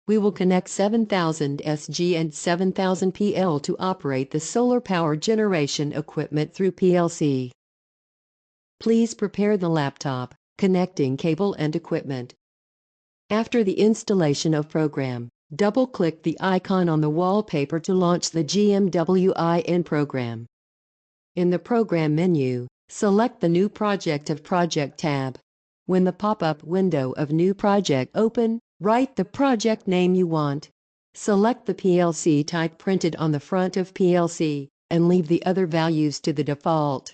We will connect 7000 SG and 7000 PL to operate the solar power generation equipment through PLC. Please prepare the laptop, connecting cable and equipment. After the installation of program, double-click the icon on the wallpaper to launch the GMWIN program. In the Program menu, select the New Project of Project tab. When the pop-up window of New Project open, write the project name you want. Select the PLC type printed on the front of PLC, and leave the other values to the default.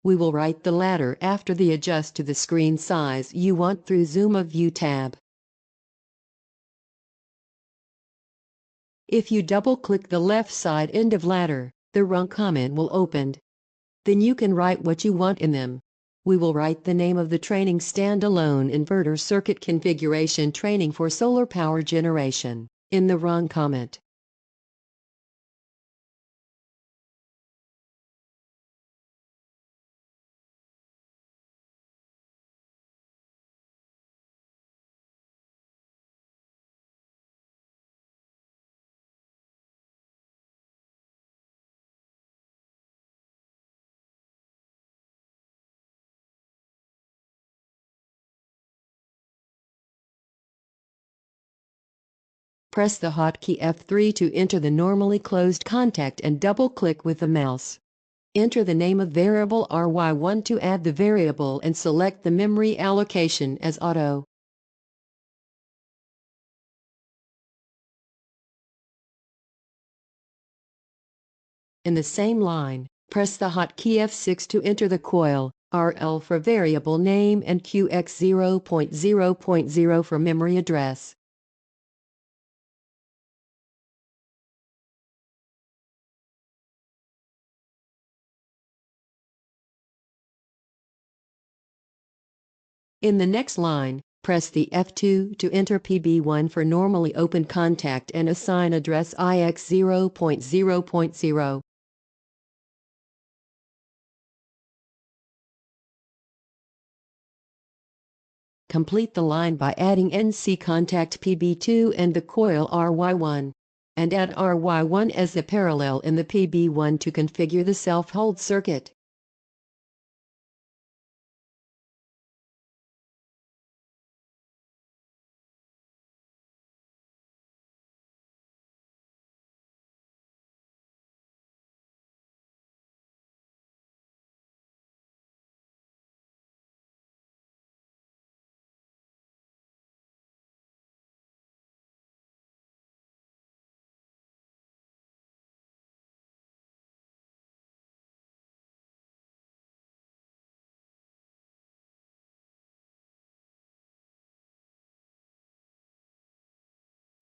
We will write the latter after the Adjust to the screen size you want through Zoom of View tab. If you double-click the left side end of ladder, the Run comment will open. Then you can write what you want in them. We will write the name of the training standalone inverter circuit configuration training for solar power generation in the Run comment. Press the hotkey F3 to enter the normally closed contact and double-click with the mouse. Enter the name of variable RY1 to add the variable and select the memory allocation as auto. In the same line, press the hotkey F6 to enter the coil, RL for variable name and QX0.0.0 for memory address. In the next line, press the F2 to enter PB1 for normally open contact and assign address IX0.0.0. Complete the line by adding NC contact PB2 and the coil RY1, and add RY1 as the parallel in the PB1 to configure the self-hold circuit.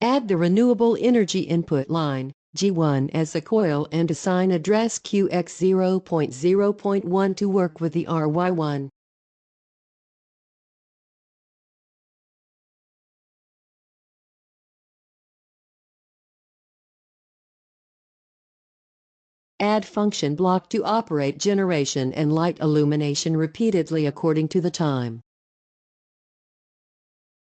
Add the renewable energy input line, G1 as the coil and assign address QX0.0.1 to work with the RY1. Add function block to operate generation and light illumination repeatedly according to the time.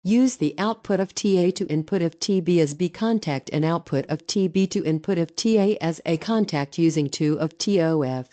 Use the output of TA to input of TB as B contact and output of TB to input of TA as A contact using 2 of TOF.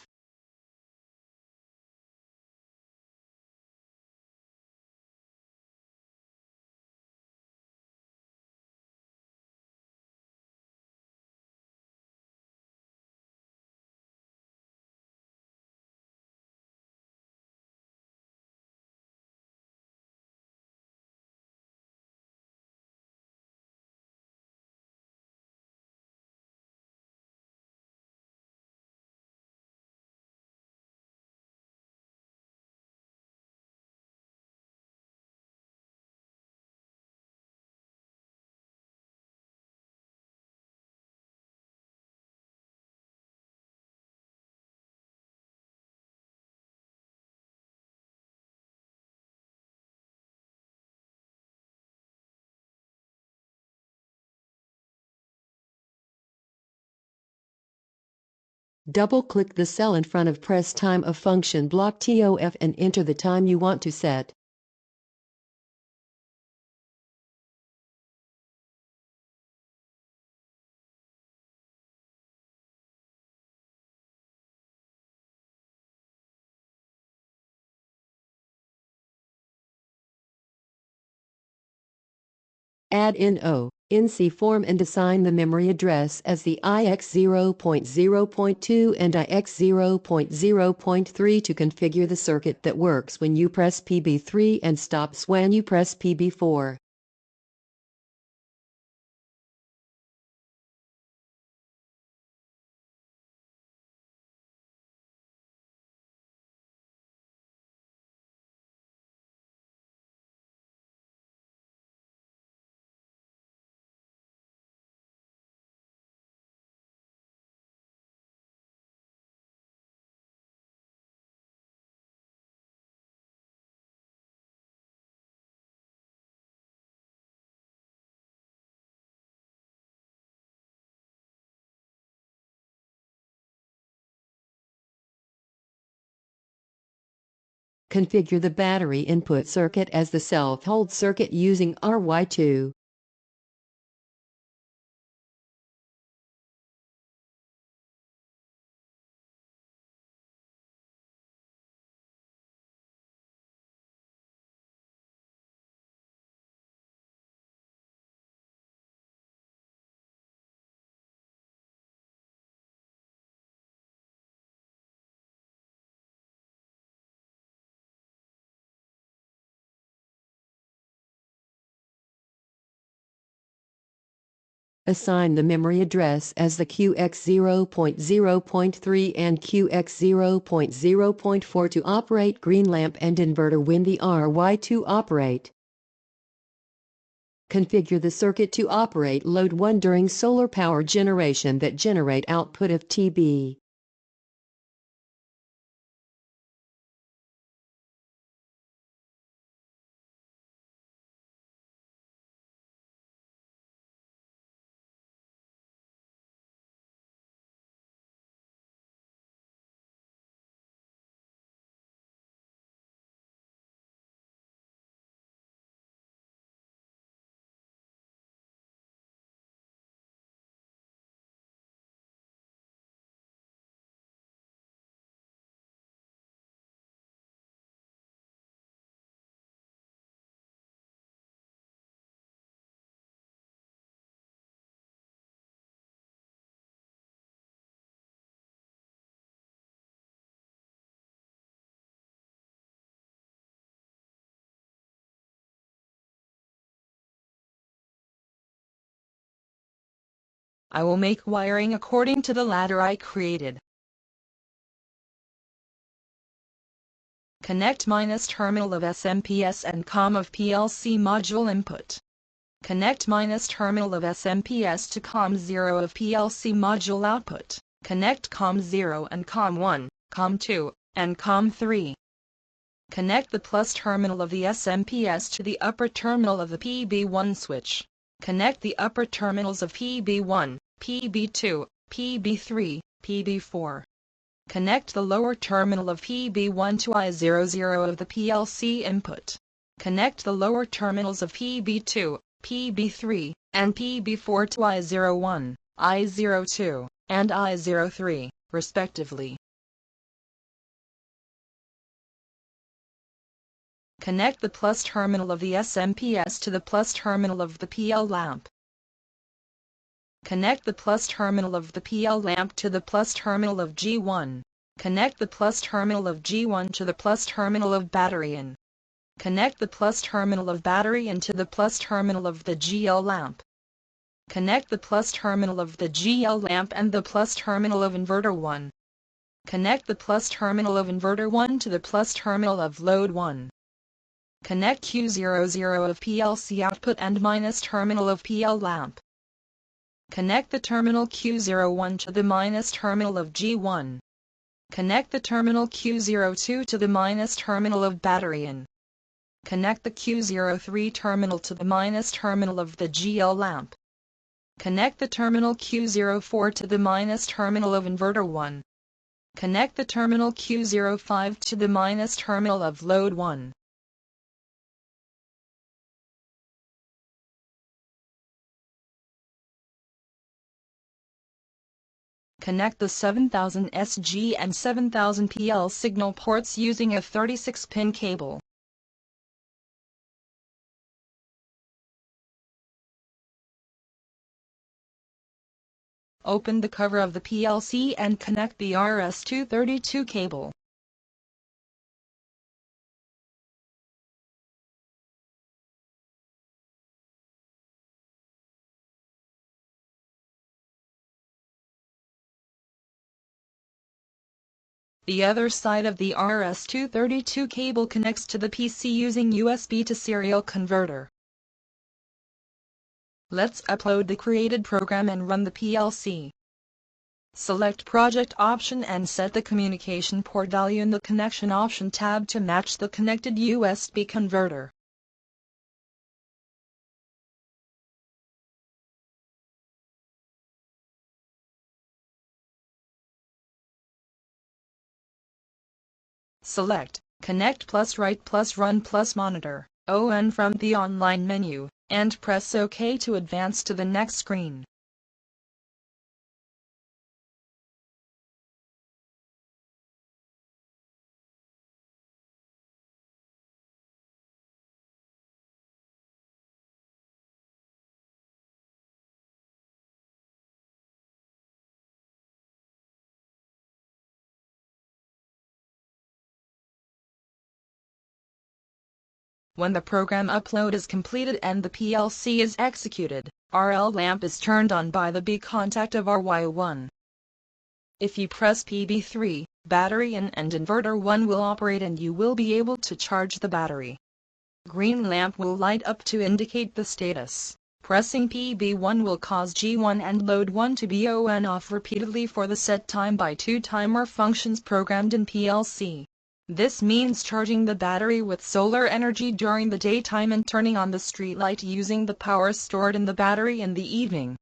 Double-click the cell in front of press time of function block TOF and enter the time you want to set. Add NC form and assign the memory address as the IX0.0.2 and IX0.0.3 to configure the circuit that works when you press PB3 and stops when you press PB4. Configure the battery input circuit as the self-hold circuit using RY2. Assign the memory address as the QX0.0.3 and QX0.0.4 to operate green lamp and inverter when the RY2 operate. Configure the circuit to operate load 1 during solar power generation that generate output of TB. I will make wiring according to the ladder I created. Connect minus terminal of SMPS and COM of PLC module input. Connect minus terminal of SMPS to COM0 of PLC module output. Connect COM0 and COM1, COM2, and COM3. Connect the plus terminal of the SMPS to the upper terminal of the PB1 switch. Connect the upper terminals of PB1, PB2, PB3, PB4. Connect the lower terminal of PB1 to I00 of the PLC input. Connect the lower terminals of PB2, PB3, and PB4 to I01, I02, and I03, respectively. Connect the plus terminal of the SMPS to the plus terminal of the PL lamp. Connect the plus terminal of the PL lamp to the plus terminal of G1. Connect the plus terminal of G1 to the plus terminal of battery in. Connect the plus terminal of battery in to the plus terminal of the GL lamp. Connect the plus terminal of the GL lamp and the plus terminal of inverter 1. Connect the plus terminal of inverter 1 to the plus terminal of load 1. Connect Q00 of PLC output and minus terminal of PL lamp. Connect the terminal Q01 to the minus terminal of G1. Connect the terminal Q02 to the minus terminal of battery in. Connect the Q03 terminal to the minus terminal of the GL lamp. Connect the terminal Q04 to the minus terminal of inverter 1. Connect the terminal Q05 to the minus terminal of load 1. Connect the 7000 SG and 7000 PL signal ports using a 36-pin cable. Open the cover of the PLC and connect the RS-232 cable. The other side of the RS-232 cable connects to the PC using USB to serial converter. Let's upload the created program and run the PLC. Select Project option and set the communication port value in the Connection option tab to match the connected USB converter. Select Connect plus Write plus Run plus Monitor (ON) from the online menu, and press OK to advance to the next screen. When the program upload is completed and the PLC is executed, RL lamp is turned on by the B contact of RY1. If you press PB3, battery in and inverter 1 will operate and you will be able to charge the battery. Green lamp will light up to indicate the status. Pressing PB1 will cause G1 and load 1 to be on off repeatedly for the set time by 2 timer functions programmed in PLC. This means charging the battery with solar energy during the daytime and turning on the street light using the power stored in the battery in the evening.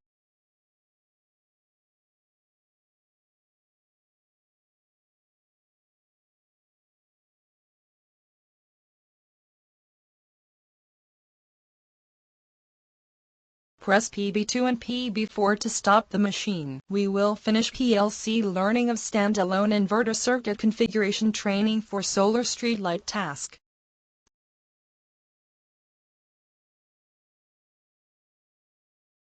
Press PB2 and PB4 to stop the machine. We will finish PLC learning of standalone inverter circuit configuration training for solar streetlight task.